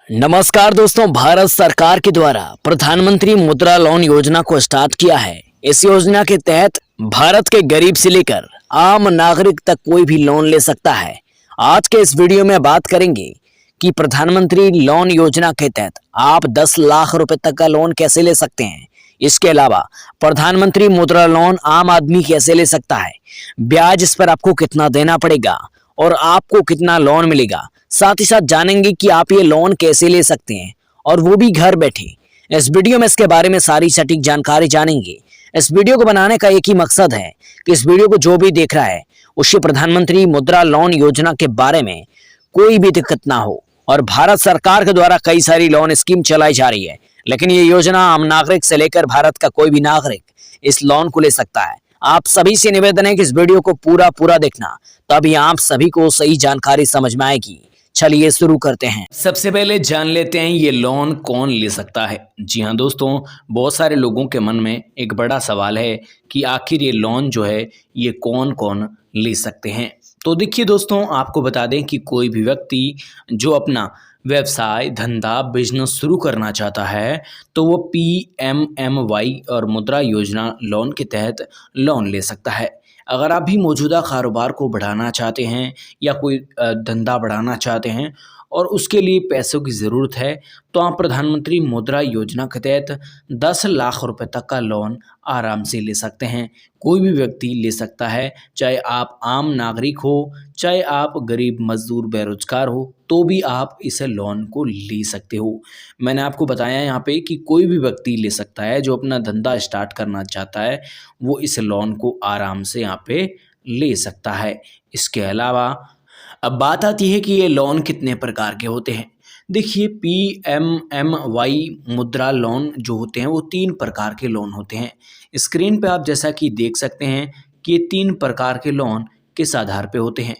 नमस्कार दोस्तों, भारत सरकार के द्वारा प्रधानमंत्री मुद्रा लोन योजना को स्टार्ट किया है। इस योजना के तहत भारत के गरीब से लेकर आम नागरिक तक कोई भी लोन ले सकता है। आज के इस वीडियो में बात करेंगे कि प्रधानमंत्री लोन योजना के तहत आप 10 लाख रुपए तक का लोन कैसे ले सकते हैं। इसके अलावा प्रधानमंत्री मुद्रा लोन आम आदमी कैसे ले सकता है, ब्याज इस पर आपको कितना देना पड़ेगा और आपको कितना लोन मिलेगा। साथ ही साथ जानेंगे कि आप ये लोन कैसे ले सकते हैं और वो भी घर बैठे। इस वीडियो में इसके बारे में सारी सटीक जानकारी जानेंगे। इस वीडियो को बनाने का एक ही मकसद है कि इस वीडियो को जो भी देख रहा है उससे प्रधानमंत्री मुद्रा लोन योजना के बारे में कोई भी दिक्कत ना हो। और भारत सरकार के द्वारा कई सारी लोन स्कीम चलाई जा रही है, लेकिन ये योजना आम नागरिक से लेकर भारत का कोई भी नागरिक इस लोन को ले सकता है। आप सभी से निवेदन है कि इस वीडियो को पूरा देखना, तभी आप सभी को सही जानकारी समझ में आएगी। चलिए शुरू करते हैं। सबसे पहले जान लेते हैं ये लोन कौन ले सकता है। जी हाँ दोस्तों, बहुत सारे लोगों के मन में एक बड़ा सवाल है कि आखिर ये लोन जो है ये कौन कौन ले सकते हैं। तो देखिए दोस्तों, आपको बता दें कि कोई भी व्यक्ति जो अपना व्यवसाय, धंधा, बिजनेस शुरू करना चाहता है तो वो PMMY और मुद्रा योजना लोन के तहत लोन ले सकता है। अगर आप भी मौजूदा कारोबार को बढ़ाना चाहते हैं या कोई धंधा बढ़ाना चाहते हैं और उसके लिए पैसों की ज़रूरत है तो आप प्रधानमंत्री मुद्रा योजना के तहत 10 लाख रुपए तक का लोन आराम से ले सकते हैं। कोई भी व्यक्ति ले सकता है, चाहे आप आम नागरिक हो, चाहे आप गरीब मजदूर बेरोजगार हो, तो भी आप इस लोन को ले सकते हो। मैंने आपको बताया यहाँ पे कि कोई भी व्यक्ति ले सकता है जो अपना धंधा स्टार्ट करना चाहता है, वो इस लोन को आराम से यहाँ पे ले सकता है। इसके अलावा अब बात आती है कि ये लोन कितने प्रकार के होते हैं। देखिए, PMMY मुद्रा लोन जो होते हैं वो 3 प्रकार के लोन होते हैं। स्क्रीन पे आप जैसा कि देख सकते हैं कि ये 3 प्रकार के लोन किस आधार पे होते हैं।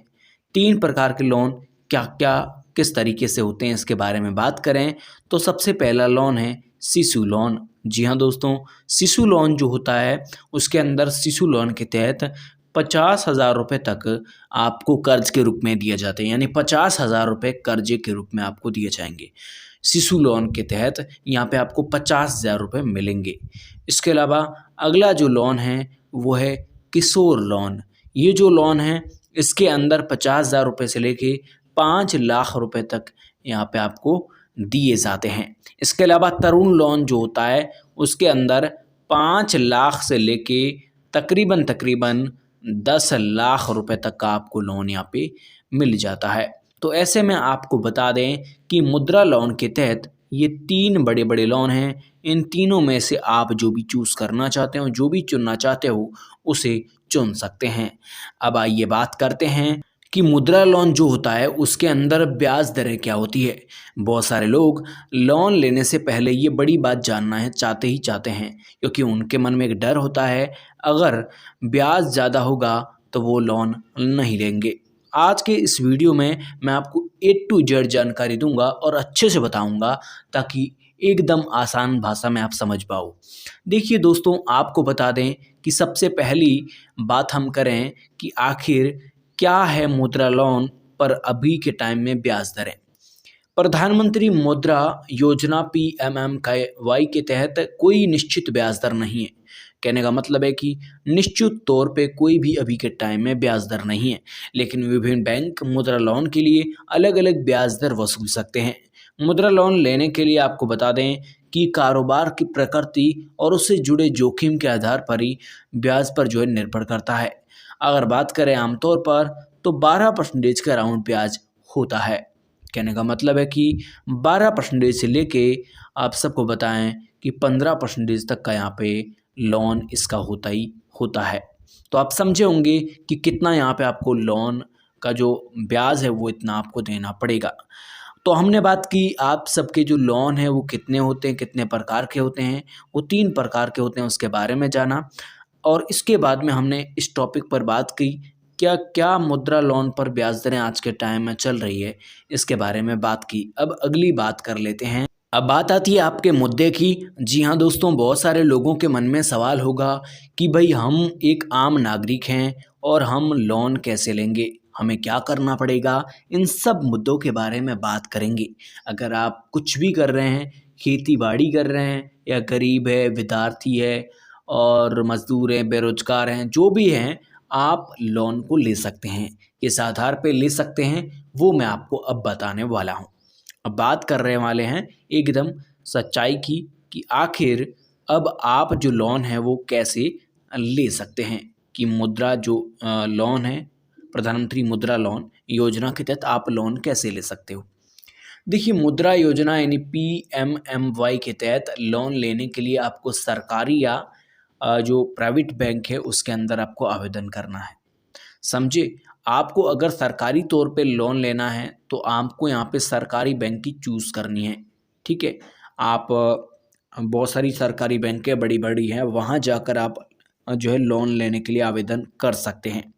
3 प्रकार के लोन क्या क्या किस तरीके से होते हैं इसके बारे में बात करें तो सबसे पहला लोन है शिशु लोन। जी हाँ दोस्तों, शिशु लोन जो होता है उसके अंदर शिशु लोन के तहत 50,000 रुपये तक आपको कर्ज के रूप में दिए जाते हैं, यानी 50,000 रुपये कर्जे के रूप में आपको दिए जाएंगे। शिशु लोन के तहत यहाँ पे आपको 50,000 रुपये मिलेंगे। इसके अलावा अगला जो लोन है वो है किशोर लोन। ये जो लोन है इसके अंदर 50,000 रुपये से लेके 5 लाख रुपए तक यहाँ पे आपको दिए जाते हैं। इसके अलावा तरुण लोन जो होता है उसके अंदर 5 लाख से लेके तकरीबन 10 लाख रुपए तक का आपको लोन यहाँ पे मिल जाता है। तो ऐसे में आपको बता दें कि मुद्रा लोन के तहत ये 3 बड़े बड़े लोन हैं। इन तीनों में से आप जो भी चूज़ करना चाहते हो, जो भी चुनना चाहते हो, उसे चुन सकते हैं। अब आइए बात करते हैं कि मुद्रा लोन जो होता है उसके अंदर ब्याज दरें क्या होती है। बहुत सारे लोग लोन लेने से पहले ये बड़ी बात जानना है चाहते हैं, क्योंकि उनके मन में एक डर होता है अगर ब्याज ज़्यादा होगा तो वो लोन नहीं लेंगे। आज के इस वीडियो में मैं आपको A to Z जानकारी दूंगा और अच्छे से बताऊंगा ताकि एकदम आसान भाषा में आप समझ पाओ। देखिए दोस्तों, आपको बता दें कि सबसे पहली बात हम करें कि आखिर क्या है मुद्रा लोन पर अभी के टाइम में ब्याज दरें। प्रधानमंत्री मुद्रा योजना PMMY के तहत कोई निश्चित ब्याज दर नहीं है। कहने का मतलब है कि निश्चित तौर पे कोई भी अभी के टाइम में ब्याज दर नहीं है, लेकिन विभिन्न बैंक मुद्रा लोन के लिए अलग अलग ब्याज दर वसूल सकते हैं। मुद्रा लोन लेने के लिए आपको बता दें कि कारोबार की प्रकृति और उससे जुड़े जोखिम के आधार पर ही ब्याज पर जो है निर्भर करता है। अगर बात करें आमतौर पर तो 12% का राउंड ब्याज होता है। कहने का मतलब है कि 12% से लेके आप सबको बताएं कि 15% तक का यहाँ पे लोन इसका होता है। तो आप समझे होंगे कि कितना यहाँ पे आपको लोन का जो ब्याज है वो इतना आपको देना पड़ेगा। तो हमने बात की आप सबके जो लोन है वो कितने होते हैं, कितने प्रकार के होते हैं। वो 3 प्रकार के होते हैं, उसके बारे में जाना। और इसके बाद में हमने इस टॉपिक पर बात की क्या क्या मुद्रा लोन पर ब्याज दरें आज के टाइम में चल रही है, इसके बारे में बात की। अब अगली बात कर लेते हैं। अब बात आती है आपके मुद्दे की। जी हाँ दोस्तों, बहुत सारे लोगों के मन में सवाल होगा कि भाई हम एक आम नागरिक हैं और हम लोन कैसे लेंगे, हमें क्या करना पड़ेगा, इन सब मुद्दों के बारे में बात करेंगे। अगर आप कुछ भी कर रहे हैं, खेती बाड़ी कर रहे हैं, या गरीब है, विद्यार्थी है और मजदूर हैं, बेरोजगार हैं, जो भी हैं, आप लोन को ले सकते हैं। किस आधार पे ले सकते हैं वो मैं आपको अब बताने वाला हूँ। अब बात करने वाले हैं एकदम सच्चाई की कि आखिर अब आप जो लोन है वो कैसे ले सकते हैं, कि मुद्रा जो लोन है, प्रधानमंत्री मुद्रा लोन योजना के तहत आप लोन कैसे ले सकते हो। देखिए, मुद्रा योजना यानी PMMY के तहत लोन लेने के लिए आपको सरकारी या जो प्राइवेट बैंक है उसके अंदर आपको आवेदन करना है। समझे, आपको अगर सरकारी तौर पे लोन लेना है तो आपको यहाँ पे सरकारी बैंक की चूज़ करनी है। ठीक है, आप बहुत सारी सरकारी बैंकें बड़ी बड़ी हैं, वहाँ जाकर आप जो है लोन लेने के लिए आवेदन कर सकते हैं।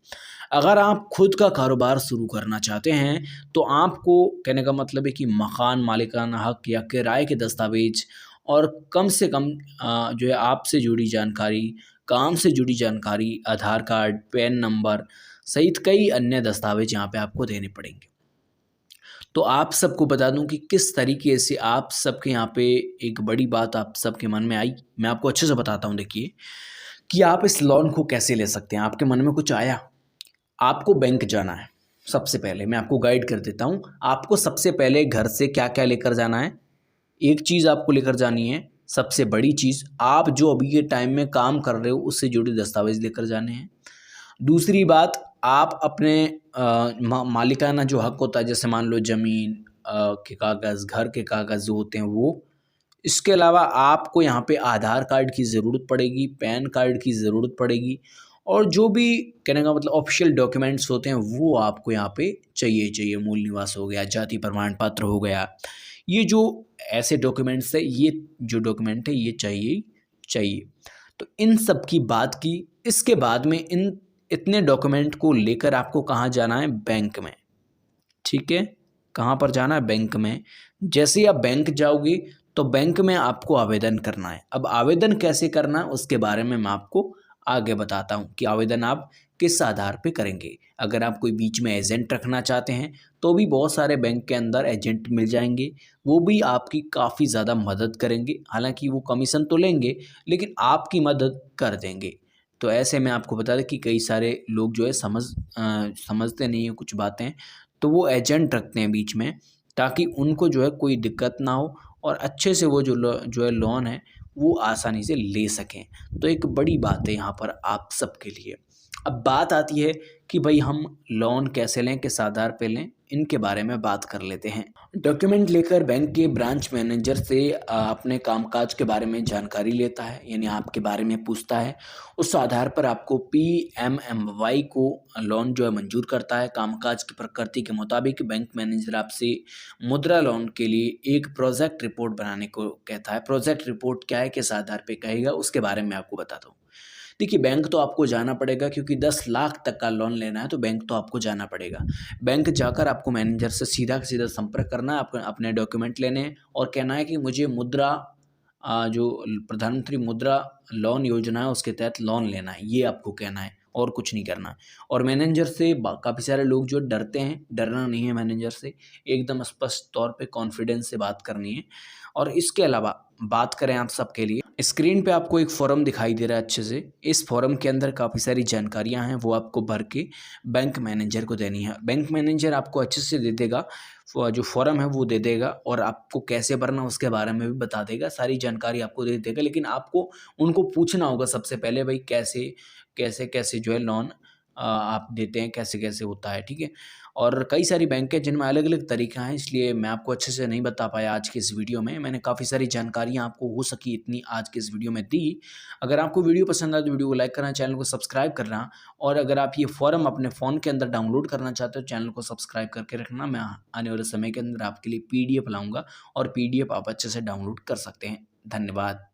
अगर आप खुद का कारोबार शुरू करना चाहते हैं तो आपको, कहने का मतलब है कि मकान मालिकाना हक या किराए के दस्तावेज और कम से कम जो है आपसे जुड़ी जानकारी, काम से जुड़ी जानकारी, आधार कार्ड, पैन नंबर सहित कई अन्य दस्तावेज यहाँ पे आपको देने पड़ेंगे। तो आप सबको बता दूं कि किस तरीके से आप सबके यहाँ पे एक बड़ी बात आप सबके मन में आई, मैं आपको अच्छे से बताता हूँ। देखिए कि आप इस लोन को कैसे ले सकते हैं। आपके मन में कुछ आया, आपको बैंक जाना है। सबसे पहले मैं आपको गाइड कर देता हूँ। आपको सबसे पहले घर से क्या क्या लेकर जाना है। एक चीज़ आपको लेकर जानी है, सबसे बड़ी चीज़, आप जो अभी के टाइम में काम कर रहे हो उससे जुड़े दस्तावेज लेकर जाने हैं। दूसरी बात, आप अपने मालिकाना जो हक होता है, जैसे मान लो ज़मीन के कागज़, घर के कागज़ जो होते हैं वो। इसके अलावा आपको यहाँ पे आधार कार्ड की ज़रूरत पड़ेगी, पैन कार्ड की ज़रूरत पड़ेगी, और जो भी कहने का मतलब ऑफिशियल डॉक्यूमेंट्स होते हैं वो आपको यहाँ पे चाहिए। मूल निवास हो गया, जाति प्रमाण पत्र हो गया, ये जो ऐसे डॉक्यूमेंट्स है, ये जो डॉक्यूमेंट है ये चाहिए। तो इन सब की बात की। इसके बाद में इतने डॉक्यूमेंट को लेकर आपको कहाँ जाना है, बैंक में। ठीक है, कहाँ पर जाना है, बैंक में। जैसे ही आप बैंक जाओगे तो बैंक में आपको आवेदन करना है। अब आवेदन कैसे करना है उसके बारे में मैं आपको आगे बताता हूँ कि आवेदन आप किस आधार पे करेंगे। अगर आप कोई बीच में एजेंट रखना चाहते हैं तो भी बहुत सारे बैंक के अंदर एजेंट मिल जाएंगे, वो भी आपकी काफ़ी ज़्यादा मदद करेंगे। हालांकि वो कमीशन तो लेंगे लेकिन आपकी मदद कर देंगे। तो ऐसे में आपको बता दें कि कई सारे लोग जो है समझते नहीं हैं कुछ बातें, तो वो एजेंट रखते हैं बीच में, ताकि उनको जो है कोई दिक्कत ना हो और अच्छे से वो जो है लोन है वो आसानी से ले सकें। तो एक बड़ी बात है यहाँ पर आप सबके लिए। अब बात आती है कि भाई हम लोन कैसे लें, किस आधार पे लें, इनके बारे में बात कर लेते हैं। डॉक्यूमेंट लेकर बैंक के ब्रांच मैनेजर से अपने कामकाज के बारे में जानकारी लेता है, यानी आपके बारे में पूछता है। उस आधार पर आपको PMMY को लोन जो है मंजूर करता है। कामकाज की प्रकृति के मुताबिक बैंक मैनेजर आपसे मुद्रा लोन के लिए एक प्रोजेक्ट रिपोर्ट बनाने को कहता है। प्रोजेक्ट रिपोर्ट क्या है, किस आधार पे कहेगा, उसके बारे में आपको बताता हूँ। देखिए, बैंक तो आपको जाना पड़ेगा, क्योंकि 10 लाख तक का लोन लेना है तो बैंक तो आपको जाना पड़ेगा। बैंक जाकर आपको मैनेजर से सीधा संपर्क करना है, अपने डॉक्यूमेंट लेने हैं और कहना है कि मुझे मुद्रा जो प्रधानमंत्री मुद्रा लोन योजना है उसके तहत लोन लेना है, ये आपको कहना है और कुछ नहीं करना है। और मैनेजर से काफ़ी सारे लोग जो डरते हैं, डरना नहीं है मैनेजर से, एकदम स्पष्ट तौर पे कॉन्फिडेंस से बात करनी है। और इसके अलावा बात करें आप सबके लिए, स्क्रीन पे आपको एक फॉर्म दिखाई दे रहा है अच्छे से। इस फॉर्म के अंदर काफ़ी सारी जानकारियां हैं, वो आपको भर के बैंक मैनेजर को देनी है। बैंक मैनेजर आपको अच्छे से दे देगा, जो फॉर्म है वो दे देगा और आपको कैसे भरना उसके बारे में भी बता देगा, सारी जानकारी आपको दे देगा। लेकिन आपको उनको पूछना होगा सबसे पहले, भाई कैसे जो है लोन आप देते हैं, कैसे कैसे होता है। ठीक है, और कई सारी बैंक है जिनमें अलग अलग तरीका है, इसलिए मैं आपको अच्छे से नहीं बता पाया आज की इस वीडियो में। मैंने काफ़ी सारी जानकारियाँ आपको हो सकी इतनी आज की इस वीडियो में दी। अगर आपको वीडियो पसंद आए तो वीडियो को लाइक करना, चैनल को सब्सक्राइब करना, और अगर आप ये फॉर्म अपने फ़ोन के अंदर डाउनलोड करना चाहते हो चैनल को सब्सक्राइब करके रखना। मैं आने वाले समय के अंदर आपके लिए PDF लाऊँगा और PDF आप अच्छे से डाउनलोड कर सकते हैं। धन्यवाद।